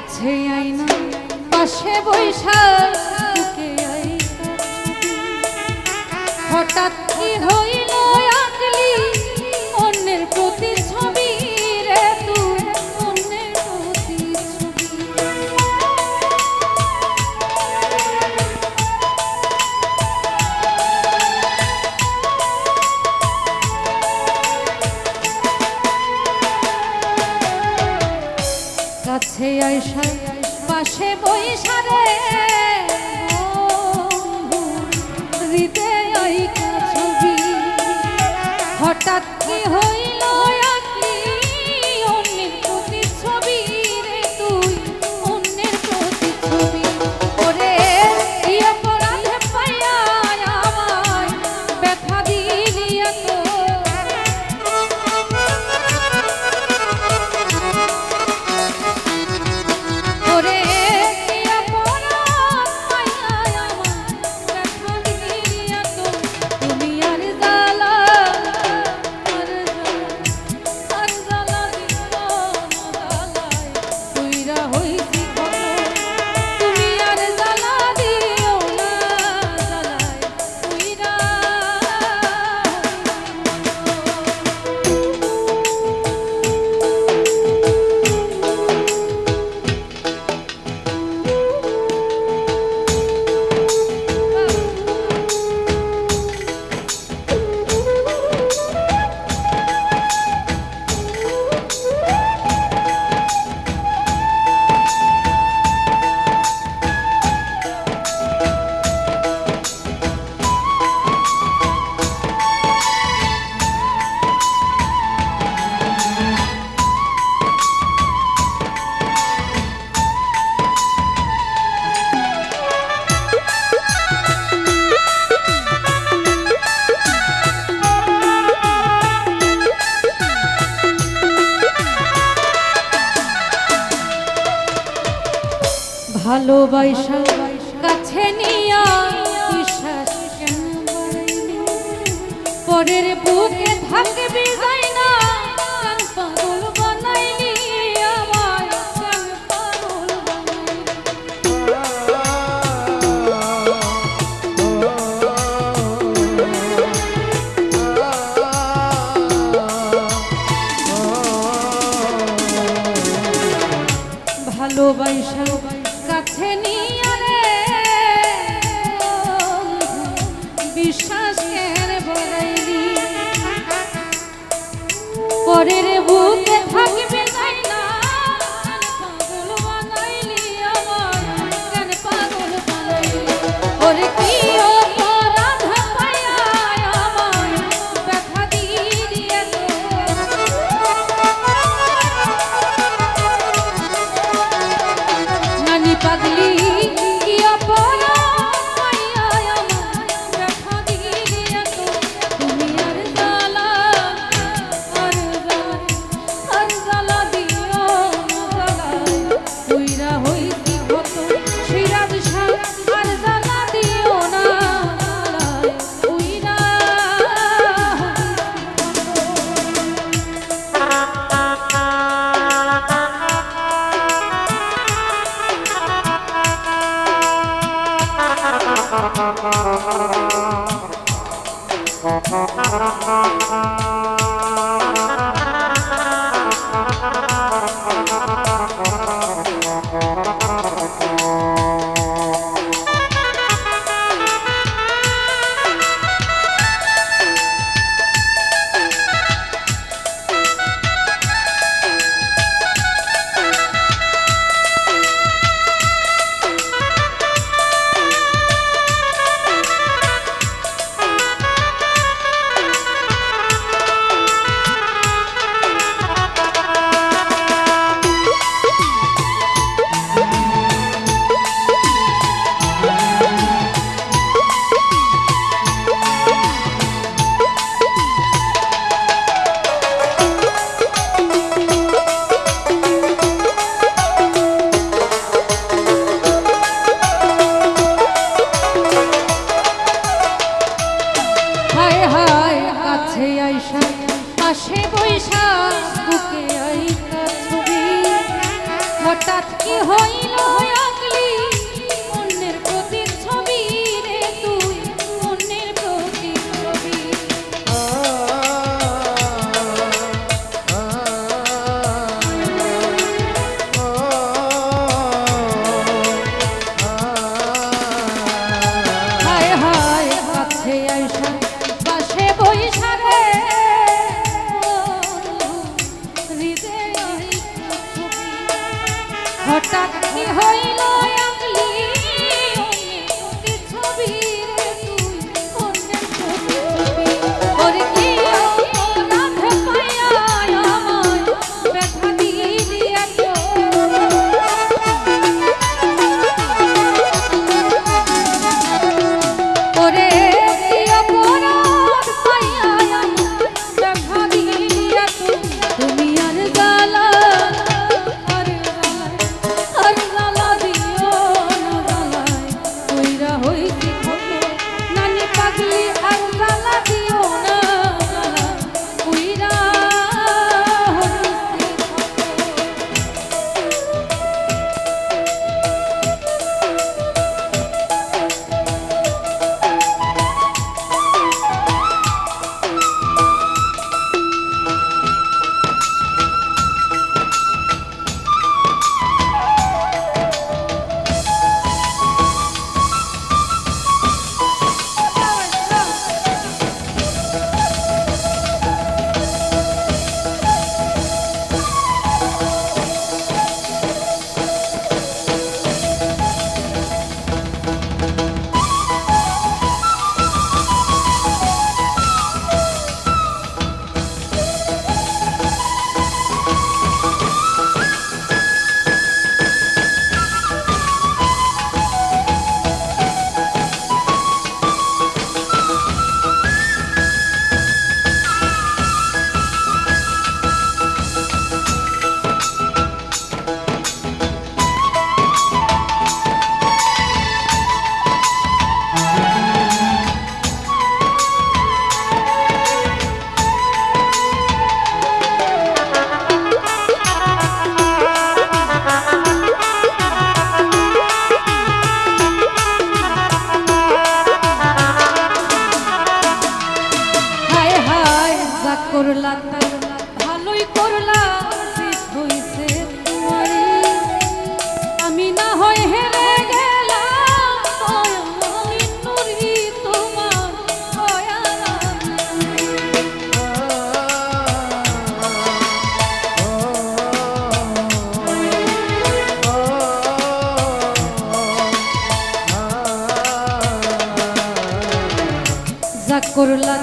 কাছে আইনা পাশে বৈশা হঠাৎ কি হইল আঁকলি অন্যের প্রতি ছবি রে তুই অন্যের প্রতি ছবি কাছে আইসা পাশে বৈশা রে হঠাৎ কি হইল আঁকলি অন্যের প্রতি ছবি রে তুই অন্যের প্রতি ছবি ওরে এই অপরাধে পাইয়া আমায় ব্যথা দিলি এত ওরে এই অপরাধ পাইয়া আমায় ব্যথা দিলি এত তুমি আর জ্বালা ভালোবাসা কাছে নিয়া বিশ্বাস কেন বাড়াইলি পরের বুকে থাকবি যাই না কেন পাগল বানাইলি আমার কেন পাগল বানাইলি ভালোবাসা কাছে নিয়ে রে বিশ্বাস কেন বাড়াইলি পরের বুকে থাকবে যাই না পাগল বানাইলি আমার কেন পাগল বানাইলি ওরে কি অপরাধ পাইয়া আমায় ব্যথা দিলি এত নানি পাগলি কি অপরাধ পাইয়া আমায় ব্যথা দিলি এত তুমি আর জ্বালা দিও না জ্বালায় তুইরা হইতি কত সিরাজ শাহ আর জ্বালা দিও না জ্বালায় তুইরা হঠাৎ কি হইল আগলি অন্যের প্রতিচ্ছবি রে তুই অন্যের প্রতিচ্ছবি হায় হায় কাছে আইসা পাশে বইসা রে হঠাৎ কি হইল আগলি অন্যের ছবি রে তুই অন্যের ছবি ওরে কি অপরাধ পাইয়া আমায় ব্যথা দিলি এত ওরে কি অপরাধ পাইয়া আমায় ব্যথা দিলি এত তুমি আর জ্বালা করলা ভালোই করলা হইছে তোমারি আমি না হয় হেরে গেলাম আমি নুরি তোমার যা করলা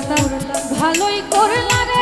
ভালোই করলা রে